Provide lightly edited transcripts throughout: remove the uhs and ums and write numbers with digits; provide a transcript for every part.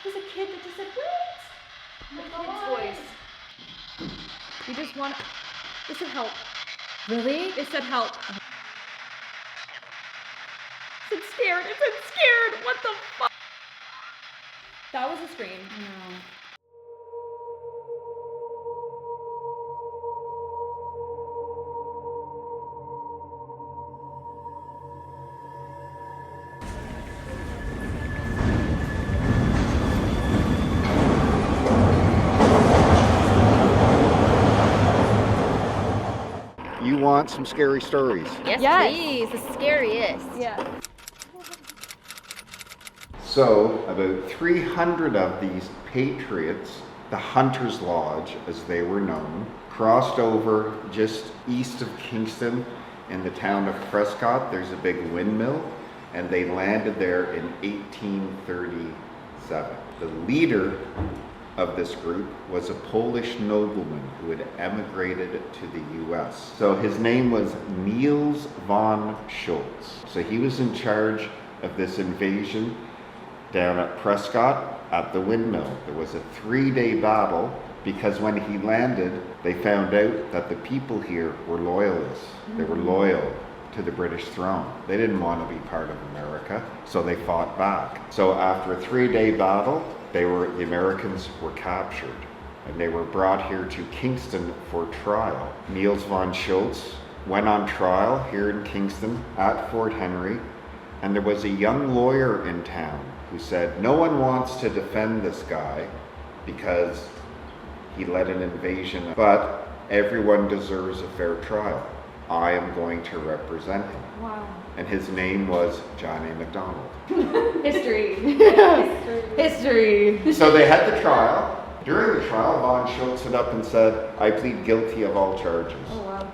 There's a kid that just said, wait! My kid's voice. You just want... It said help. Really? It said help. It said scared. It said scared. What the fuck? That was a scream. No. You want some scary stories? Yes, Yes. please. The scariest. Yeah. So, about 300 of these patriots, the Hunters Lodge as they were known, crossed over just east of Kingston in the town of Prescott. There's a big windmill, and they landed there in 1837. The leader of this group was a Polish nobleman who had emigrated to the US. So his name was Niels von Schultz. So he was in charge of this invasion down at Prescott at the windmill. There was a 3-day battle because when he landed, they found out that the people here were loyalists. They were loyal to the British throne. They didn't want to be part of America, so they fought back. So after a 3-day battle, the Americans were captured and they were brought here to Kingston for trial. Niels von Schultz went on trial here in Kingston at Fort Henry, and there was a young lawyer in town who said, no one wants to defend this guy because he led an invasion, but everyone deserves a fair trial. I am going to represent him. Wow. And his name was John A. MacDonald. History. History. So they had the trial. During the trial, von Schultz stood up and said, I plead guilty of all charges. Oh, wow.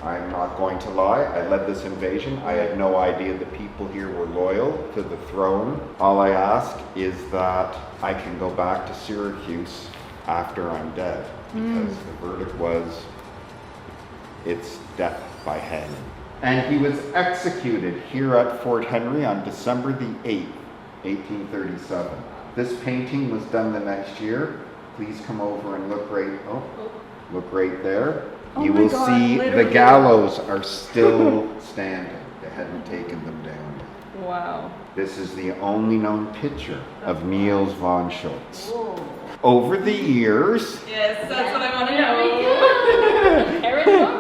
I'm not going to lie. I led this invasion. I had no idea the people here were loyal to the throne. All I ask is that I can go back to Syracuse after I'm dead, because the verdict was it's death by hanging. And he was executed here at Fort Henry on December the 8th, 1837. This painting was done the next year. Please come over and look right there. Oh You my will God, see the literally. gallows are still standing. They hadn't taken them down yet. Wow. This is the only known picture of Niels von Schultz. Whoa. Over the years, Yes, that's what I want to know.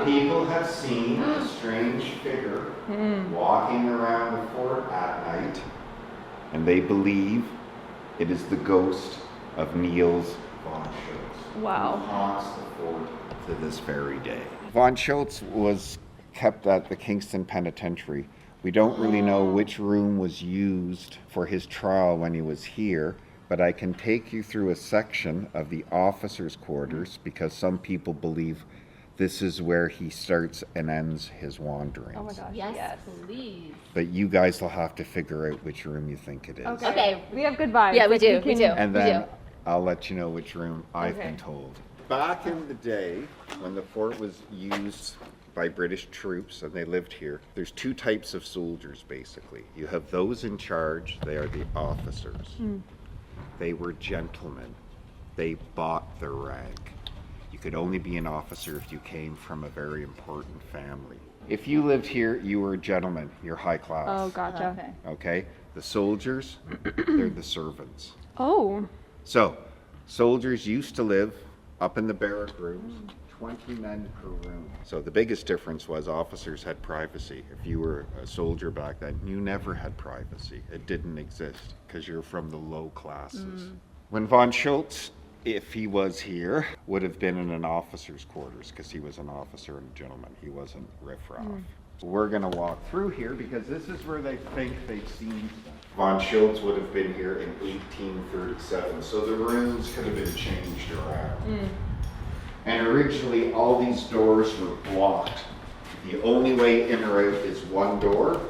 people have seen a strange figure walking around the fort at night, and they believe it is the ghost of Niels von Schultz. Wow. Who haunts the fort to this very day. Von Schultz was kept at the Kingston Penitentiary. We don't really know which room was used for his trial when he was here, but I can take you through a section of the officers' quarters because some people believe this is where he starts and ends his wanderings. Oh my gosh. Yes, please. But you guys will have to figure out which room you think it is. Okay. We have good vibes. Yeah, we Like, do. We can- do. And We then do. I'll let you know which room I've Okay. been told. Back in the day, when the fort was used by British troops and they lived here, there's 2 types of soldiers basically. You have those in charge, they are the officers. They were gentlemen. They bought their rank. You could only be an officer if you came from a very important family. If you lived here, you were a gentleman, you're high class. Oh, gotcha. Okay. Okay? The soldiers, they're the servants. Oh. So, soldiers used to live up in the barrack rooms, 20 men per room. So the biggest difference was officers had privacy. If you were a soldier back then, you never had privacy. It didn't exist because you're from the low classes. When von Schultz, if he was here, would have been in an officer's quarters because he was an officer and a gentleman. He wasn't riffraff. We're going to walk through here because this is where they think they've seen stuff. Von Schultz would have been here in 1837, so the rooms could have been changed around. And originally, all these doors were blocked. The only way in or out is one door.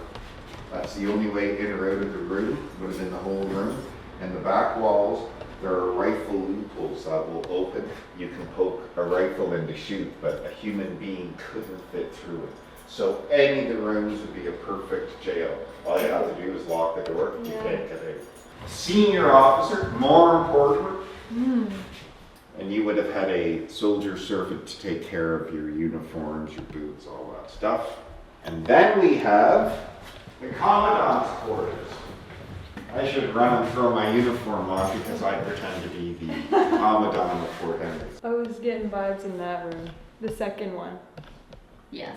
That's the only way in or out of the room, would have been the whole room. And the back walls, there are rifle loopholes that will open. You can poke a rifle in to shoot, but a human being couldn't fit through it. So any of the rooms would be a perfect jail. All you have to do is lock the door, you Yeah. can't get in. Senior officer, more important, and you would have had a soldier servant to take care of your uniforms, your boots, all that stuff. And then we have the commandant's quarters. I should run and throw my uniform off because I pretend to be the commandant of Fort Henry. I was getting vibes in that room. The second one. Yes.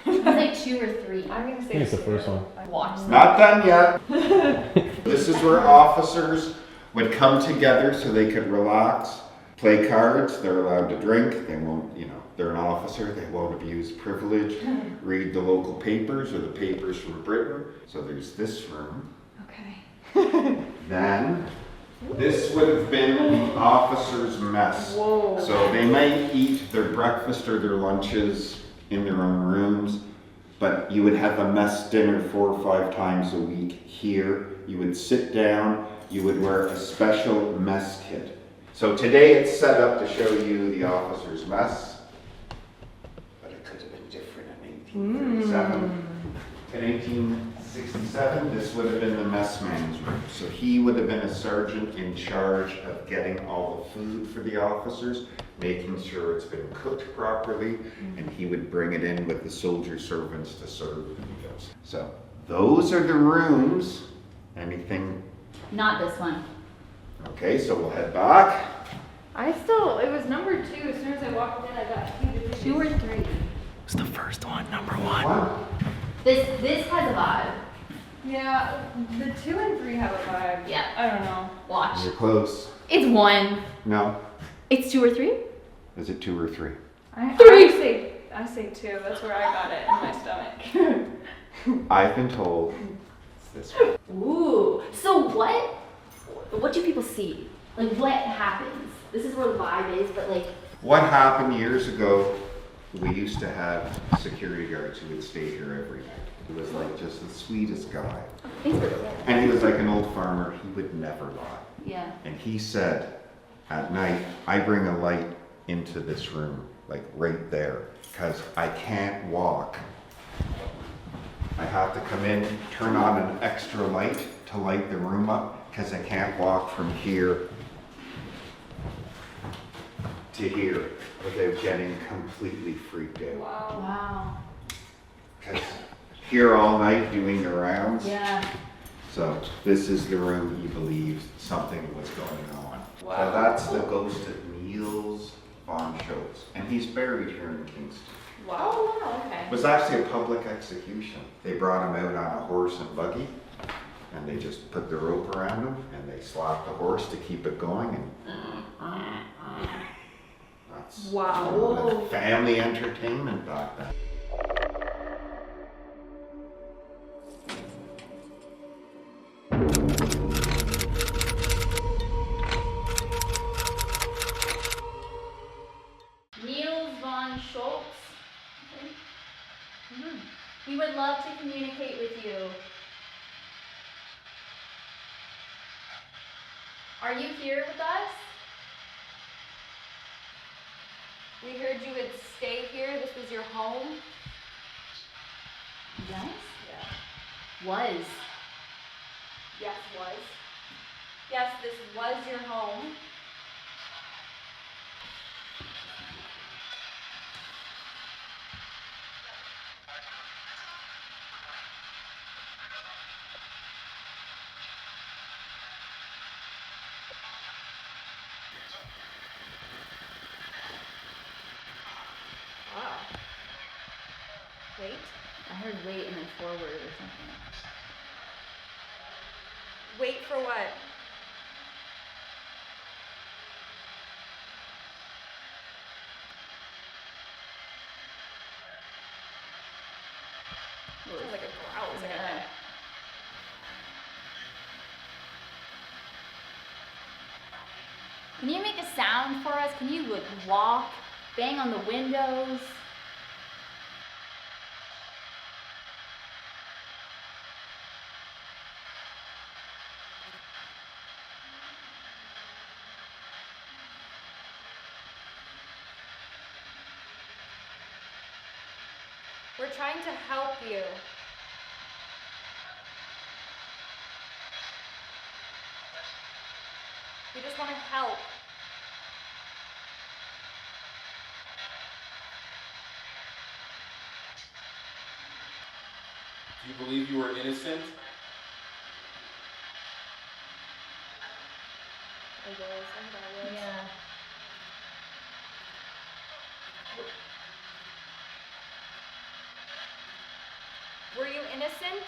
It's like 2 or 3. I'm gonna say I think it's the first one. Watch them. Not done yet. This is where officers would come together so they could relax, play cards. They're allowed to drink. They won't, they're an officer. They won't abuse privilege. Read the local papers or the papers from Britain. So there's this room. Okay. Then this would have been the officers' mess. Whoa. So they might eat their breakfast or their lunches in their own rooms, but you would have a mess dinner 4 or 5 times a week here. You would sit down, you would wear a special mess kit. So today it's set up to show you the officers' mess, but it could have been different in 1837. In 1867, this would have been the mess man's room. So he would have been a sergeant in charge of getting all the food for the officers, making sure it's been cooked properly, and he would bring it in with the soldier servants to serve the meals. So those are the rooms. Anything? Not this one. Okay, so we'll head back. It was number 2. As soon as I walked in, I got huge. 2 or 3. It's the first one, number 1. One. This has a vibe. Yeah, the 2 and 3 have a vibe. Yeah. I don't know. Watch. You're close. It's 1. No. It's 2 or 3? Is it 2 or 3? I say 2. That's where I got it in my stomach. I've been told it's this one. Ooh. So what do people see? Like what happens? This is where the vibe is, but like. What happened years ago, we used to have security guards who would stay here every night. He was like just the sweetest guy. And he was like an old farmer. He would never lie. Yeah. And he said, at night, I bring a light into this room, like right there, because I can't walk. I have to come in, turn on an extra light to light the room up, because I can't walk from here to here without getting completely freaked out. Wow. Wow. Because here all night doing the rounds. Yeah. So this is the room he believes something was going on. Wow. So that's the ghost of Niels von Schultz. And he's buried here in Kingston. Wow. Oh wow. Okay. It was actually a public execution. They brought him out on a horse and buggy, and they just put the rope around him, and they slapped the horse to keep it going, and that's Wow. the family entertainment back then. Niels von Schultz. We would love to communicate with you. Are you here with us? We heard you would stay here. This was your home. Yes. Yeah. Was. Yes, was. Yes, this was your home. Wow. Wait. I heard wait and then forward or something. Wait for what? Sounds like a growl. It's like Yeah. Can you make a sound for us? Can you like walk, bang on the windows? We're We're trying to help you. We just want to help. Do you believe you were innocent? I was. Yeah. Were you innocent?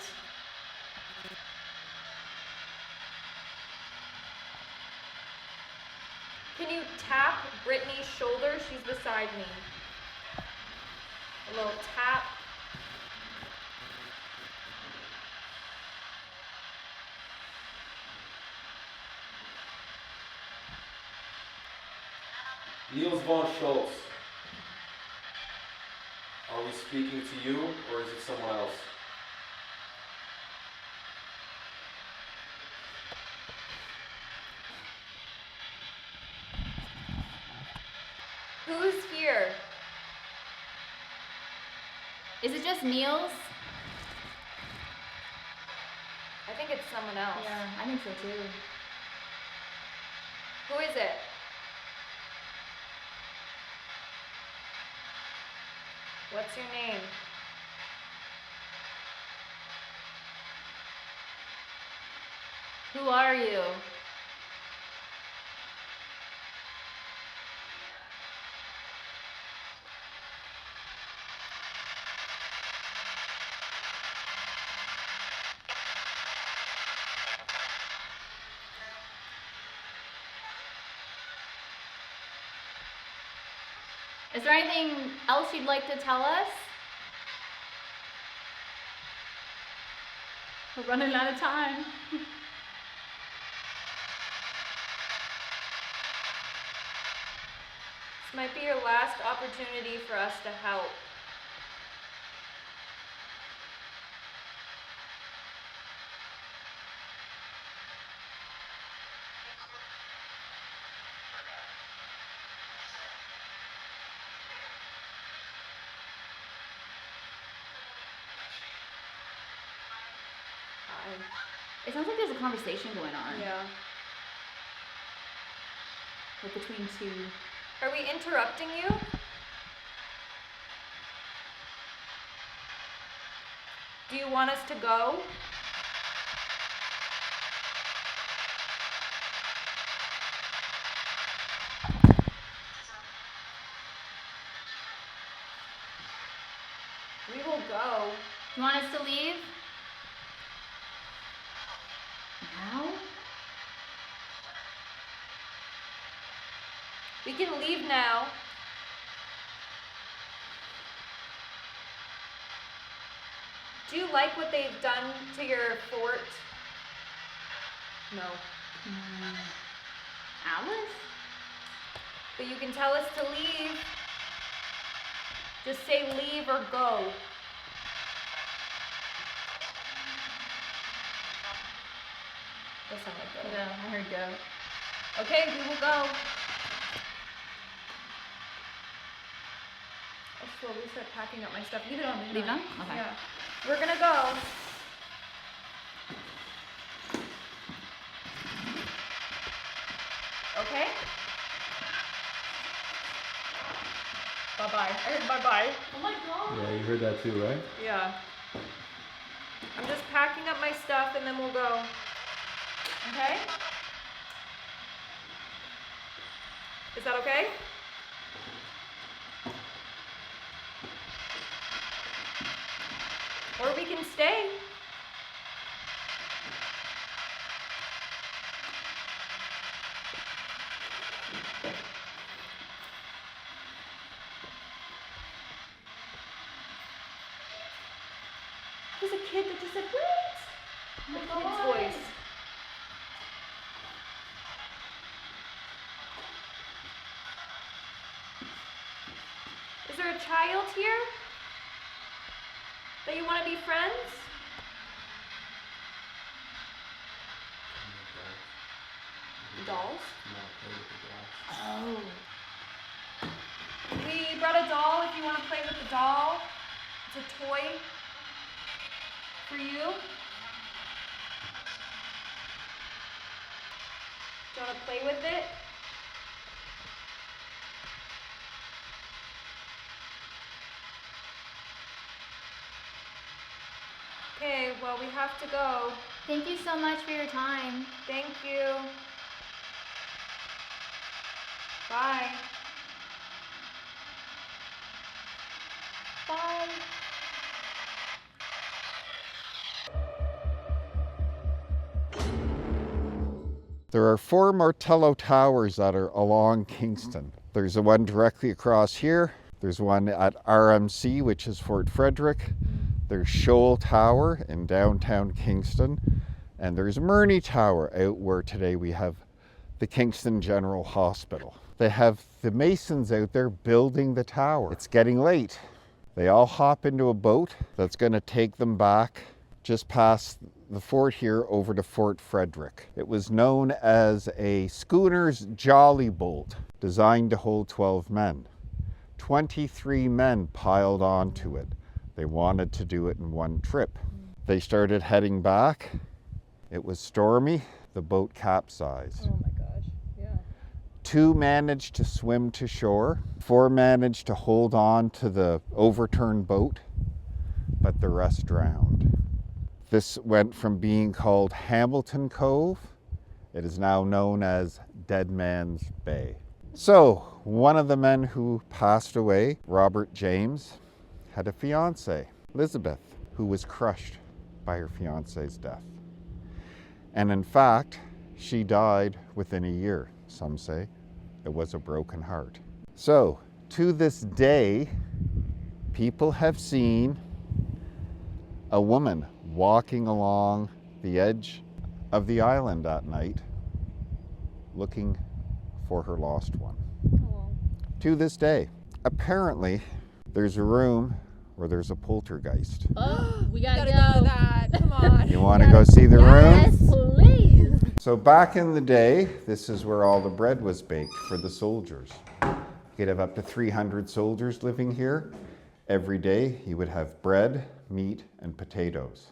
Can you tap Brittney's shoulder? She's beside me. A little tap. Niels von Schultz. Are we speaking to you, or is it someone else? Who's here? Is it just Niels? I think it's someone else. Yeah, I think so too. Who is it? What's your name? Who are you? Is there anything else you'd like to tell us? We're running out of time. This might be your last opportunity for us to help. It sounds like there's a conversation going on. Yeah. Like between two. Are we interrupting you? Do you want us to go? We will go. You want us to leave? Now? We can leave now. Do you like what they've done to your fort? No. Alice? But you can tell us to leave. Just say leave or go. That sounded like go. Yeah, I heard go. Okay, we will go. I'll slowly start packing up my stuff. Leave it on. Leave it on? Okay. Yeah. We're gonna go. Okay? Bye-bye. I heard bye-bye. Oh my god. Yeah, you heard that too, right? Yeah. I'm just packing up my stuff and then we'll go. Okay? Is that okay? Or we can stay. There's a kid that just said, "What?" The kid's voice. Is there a child here that you want to be friends? Dolls? Oh. We brought a doll if you want to play with the doll. It's a toy for you. Do you want to play with it? Okay, well, we have to go. Thank you so much for your time. Thank you. Bye. Bye. There are 4 Martello towers that are along Kingston. There's the one directly across here. There's one at RMC, which is Fort Frederick. There's Shoal Tower in downtown Kingston. And there's Murney Tower out where today we have the Kingston General Hospital. They have the masons out there building the tower. It's getting late. They all hop into a boat that's going to take them back just past the fort here over to Fort Frederick. It was known as a schooner's jolly boat, designed to hold 12 men. 23 men piled onto it. They wanted to do it in one trip. They started heading back. It was stormy. The boat capsized. Oh my gosh, yeah. 2 managed to swim to shore. 4 managed to hold on to the overturned boat, but the rest drowned. This went from being called Hamilton Cove. It is now known as Dead Man's Bay. So, one of the men who passed away, Robert James, had a fiancée, Elizabeth, who was crushed by her fiancé's death. And in fact, she died within a year, some say. It was a broken heart. So, to this day, people have seen a woman walking along the edge of the island at night, looking for her lost one. Oh. To this day. Apparently, there's a room where there's a poltergeist. Oh, we gotta Gotta go to that. Come on. You want to go see the Yes, room? please. So back in the day, this is where all the bread was baked for the soldiers. You'd have up to 300 soldiers living here. Every day, you would have bread, meat, and potatoes.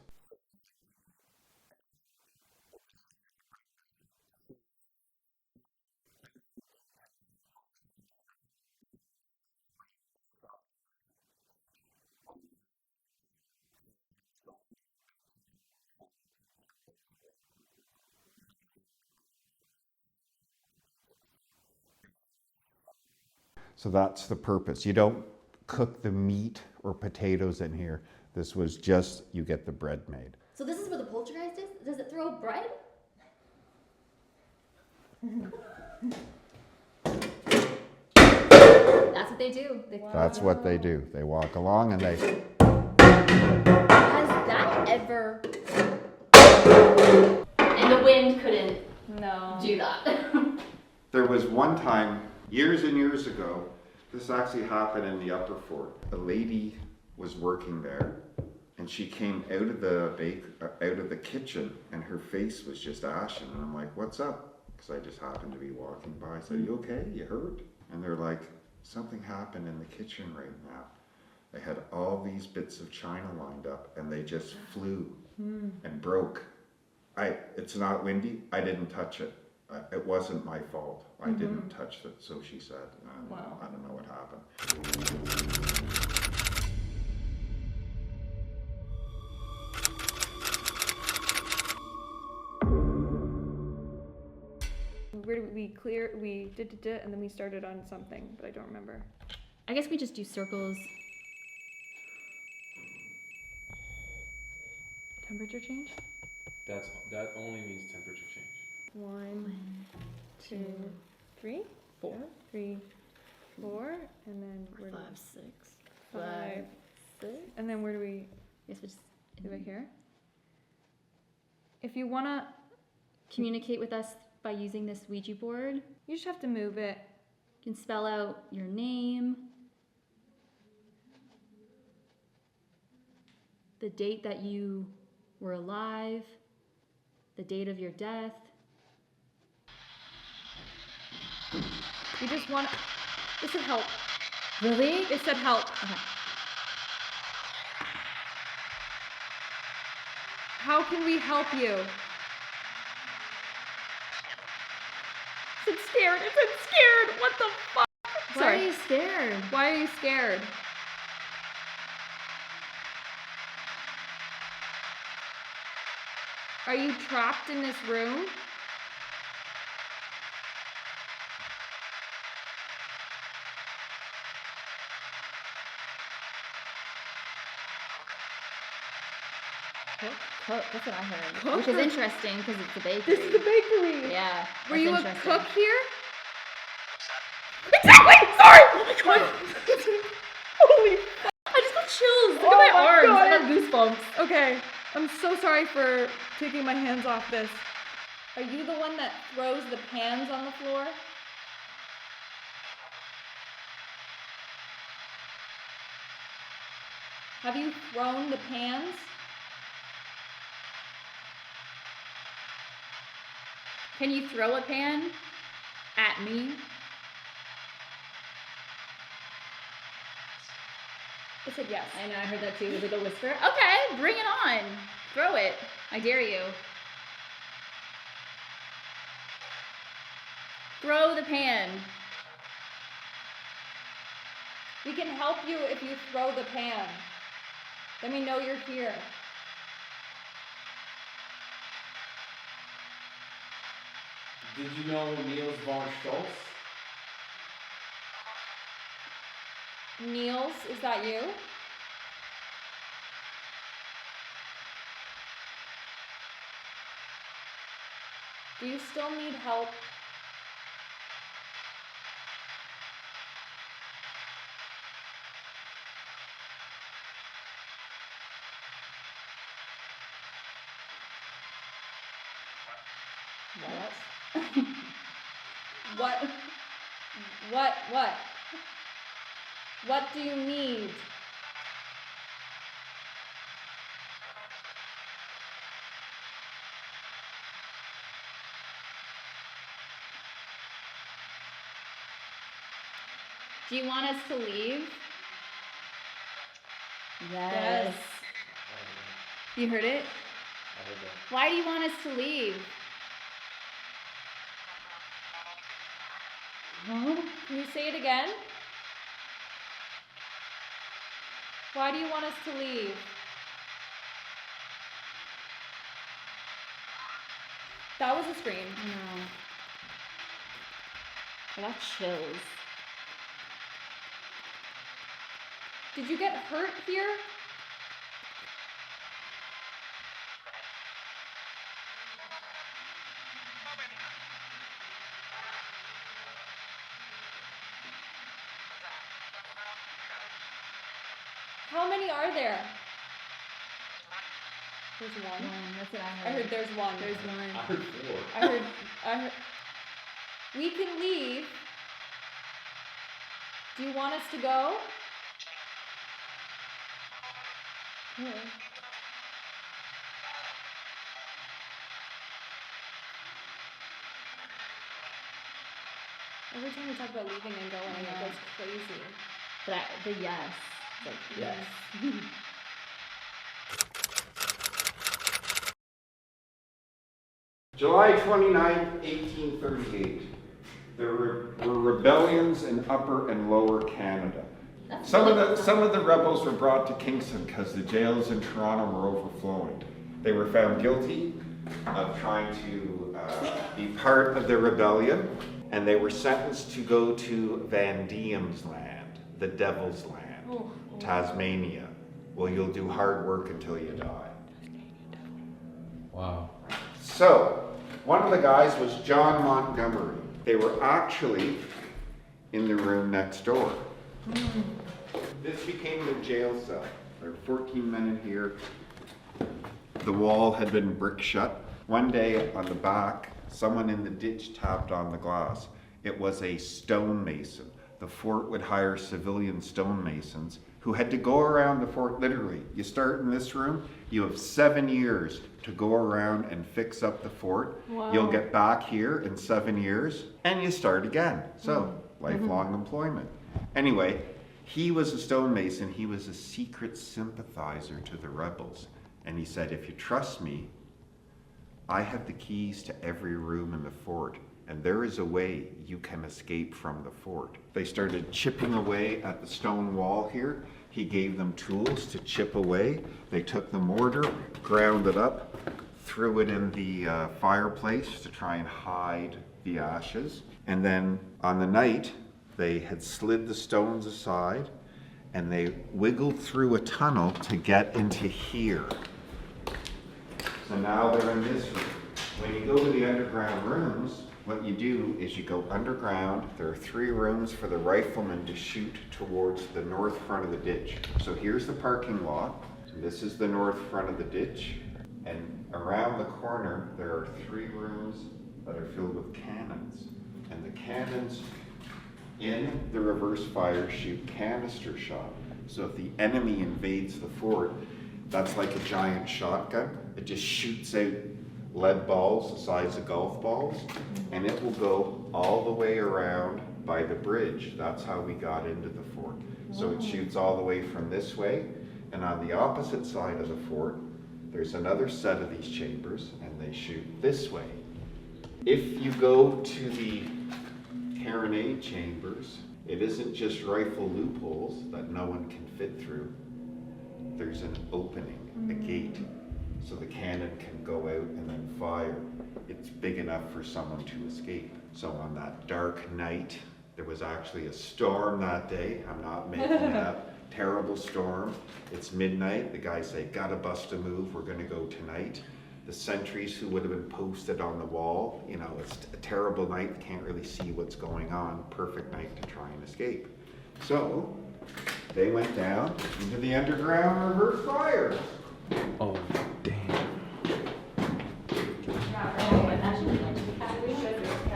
So that's the purpose. You don't cook the meat or potatoes in here. This was just, you get the bread made. So this is where the poltergeist is? Does it throw bread? That's what they do. That's what they do. They walk along and they... Has that ever... And the wind couldn't do that. There was one time, years and years ago, this actually happened in the upper fort. A lady was working there and she came out of the kitchen and her face was just ashen. And I'm like, what's up? Because I just happened to be walking by. I said, you okay? You hurt? And they're like, something happened in the kitchen right now. They had all these bits of china lined up and they just flew and broke. It's not windy. I didn't touch it. It wasn't my fault. I didn't touch it, so she said. Wow. I don't know what happened. Where did we did and then we started on something, but I don't remember. I guess we just do circles. Temperature change? That only means temperature change. 1, 2, 3, 4, 3, 4, and then where do 5, 6, 5, 6. and then where do we Guess we just do it here? If you wanna, communicate with us by using this Ouija board. you just have to move it. You can spell out your name, the date that you were alive, the date of your death. You just want. This would help. Really? It said help. Okay. How can we help you? It's scared. It's scared. What the fuck? Why are you scared? Why are you scared? Are you trapped in this room? Cook, that's what I heard. Cook Which is or- interesting because it's a bakery. This is the bakery. Yeah. Were that's you a interesting. cook here? Exactly! Sorry! Oh my god! Holy I just got chills. Look Oh at my my arms. God. I got goosebumps. Okay, I'm so sorry for taking my hands off this. Are you the one that throws the pans on the floor? Have you thrown the pans? Can you throw a pan at me? I said yes. I know, I heard that too. Was it a whisper? Okay, bring it on. Throw it. I dare you. Throw the pan. We can help you if you throw the pan. Let me know you're here. Did you know Niels von Schultz? Niels, is that you? Do you still need help? What? What? What do you need? Do you want us to leave? Yes. You heard it? I heard that. Why do you want us to leave? Huh? Can you say it again? Why do you want us to leave? That was a scream. No. I got chills. Did you get hurt here? How many are there? There's one. That's what I I heard. heard there's one. There's one. I heard four. I heard. We can leave. Do you want us to go? Every time we talk about leaving and going, it goes crazy. But the yes. It's like, yes. July 29, 1838. There were rebellions in Upper and Lower Canada. Some of the rebels were brought to Kingston because the jails in Toronto were overflowing. They were found guilty of trying to be part of the rebellion, and they were sentenced to go to Van Diemen's Land, the Devil's Land, Tasmania. Well, you'll do hard work until you die. Wow. So, one of the guys was John Montgomery. They were actually in the room next door. This became the jail cell. There were 14 men in here. The wall had been brick shut. One day on the back, someone in the ditch tapped on the glass. It was a stonemason. The fort would hire civilian stonemasons who had to go around the fort, literally. You start in this room, you have 7 years to go around and fix up the fort. Wow. You'll get back here in 7 years, and you start again. So, lifelong employment. Anyway, he was a stonemason. He was a secret sympathizer to the rebels. And he said, if you trust me, I have the keys to every room in the fort, and there is a way you can escape from the fort. They started chipping away at the stone wall here. He gave them tools to chip away. They took the mortar, ground it up, threw it in the fireplace to try and hide the ashes. And then on the night, they had slid the stones aside and they wiggled through a tunnel to get into here. So now they're in this room. When you go to the underground rooms, what you do is you go underground. There are 3 rooms for the riflemen to shoot towards the north front of the ditch. So here's the parking lot. So this is the north front of the ditch. And around the corner, there are 3 rooms that are filled with cannons. And the cannons in the reverse fire shoot canister shot. So if the enemy invades the fort, that's like a giant shotgun. It just shoots out lead balls the size of golf balls, and it will go all the way around by the bridge. That's how we got into the fort. So it shoots all the way from this way, and on the opposite side of the fort, there's another set of these chambers, and they shoot this way. If you go to the carronade chambers, it isn't just rifle loopholes that no one can fit through. There's an opening, a gate, so the cannon can go out and then fire. It's big enough for someone to escape. So on that dark night, there was actually a storm that day. I'm not making it up. Terrible storm. It's midnight. The guys say, gotta bust a move. We're gonna go tonight. The sentries who would have been posted on the wall, you know, it's a terrible night. Can't really see what's going on. Perfect night to try and escape. So they went down into the underground reverse fire. Oh, damn.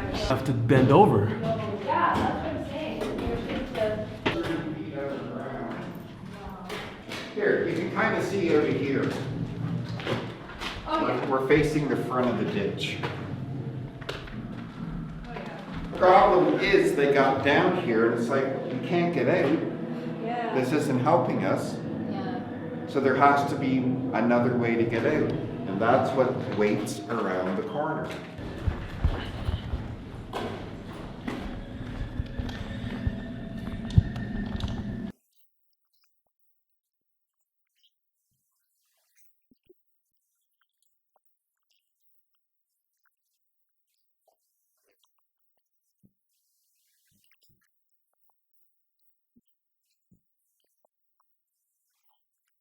I have to bend over. Yeah, that's what I'm saying. Here, you can kind of see out of here. Oh, yeah. We're facing the front of the ditch. Oh, yeah. Problem is, they got down here and it's like, we can't get out. Yeah. This isn't helping us. Yeah. So there has to be another way to get out. And that's what waits around the corner.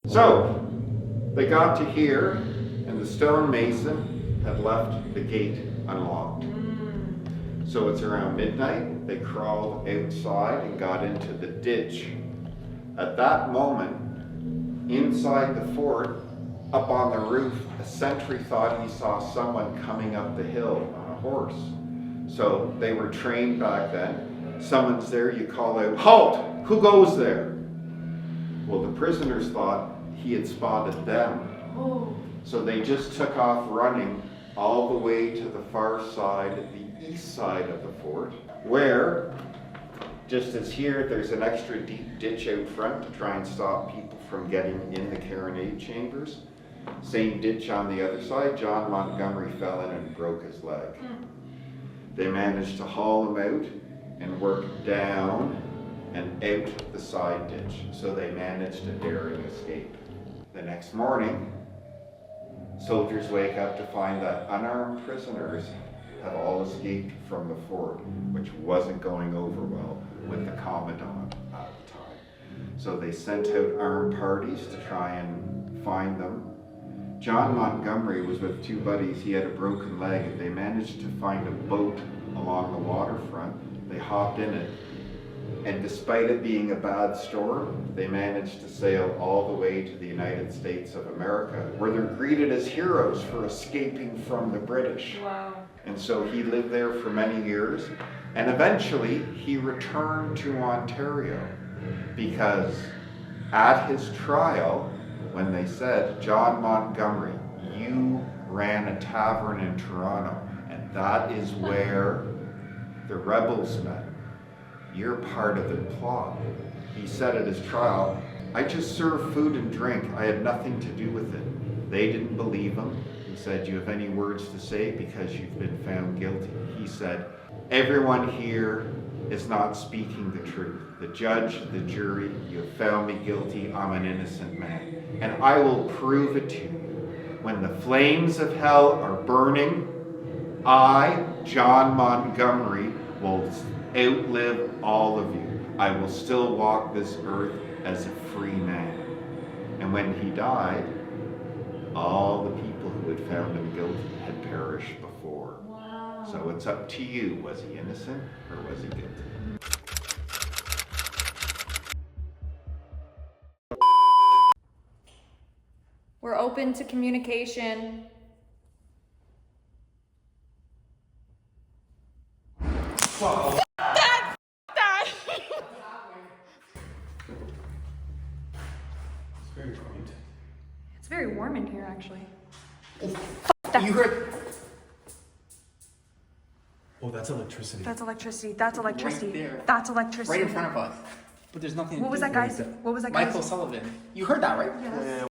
So they got to here, and the stonemason had left the gate unlocked. So it's around midnight. They crawled outside and got into the ditch. At that moment, inside the fort, up on the roof, a sentry thought he saw someone coming up the hill on a horse. So they were trained back then. Someone's there, you call out, halt! Who goes there? Well, the prisoners thought he had spotted them. Oh. So they just took off running all the way to the far side, the east side of the fort, where, just as here, there's an extra deep ditch out front to try and stop people from getting in the carronade chambers. Same ditch on the other side. John Montgomery fell in and broke his leg. They managed to haul him out and work down and out the side ditch. So they managed a daring escape. The next morning, soldiers wake up to find that unarmed prisoners have all escaped from the fort, which wasn't going over well with the commandant at the time. So they sent out armed parties to try and find them. John Montgomery was with 2 buddies. He had a broken leg, and they managed to find a boat along the waterfront. They hopped in it, and despite it being a bad storm, they managed to sail all the way to the United States of America, where they're greeted as heroes for escaping from the British. Wow. And so he lived there for many years, and eventually he returned to Ontario, because at his trial, when they said, John Montgomery, you ran a tavern in Toronto, and that is where the rebels met. You're part of the plot. He said at his trial, I just served food and drink. I had nothing to do with it. They didn't believe him. He said, "Do you have any words to say because you've been found guilty?" He said, "Everyone here is not speaking the truth. The judge, the jury, you have found me guilty. I'm an innocent man. And I will prove it to you. When the flames of hell are burning, I, John Montgomery, will outlive all of you. I will still walk this earth as a free man." And when he died, all the people who had found him guilty had perished before. Wow. So it's up to you. Was he innocent or was he guilty? We're open to communication. It's very quaint. It's very warm in here, actually. You heard Oh, that's electricity. That's electricity. That's electricity. Right there. That's electricity. right in front of us, but there's nothing. What was that guy's? What was that guy's? Michael Sullivan. You heard that, right? Yes.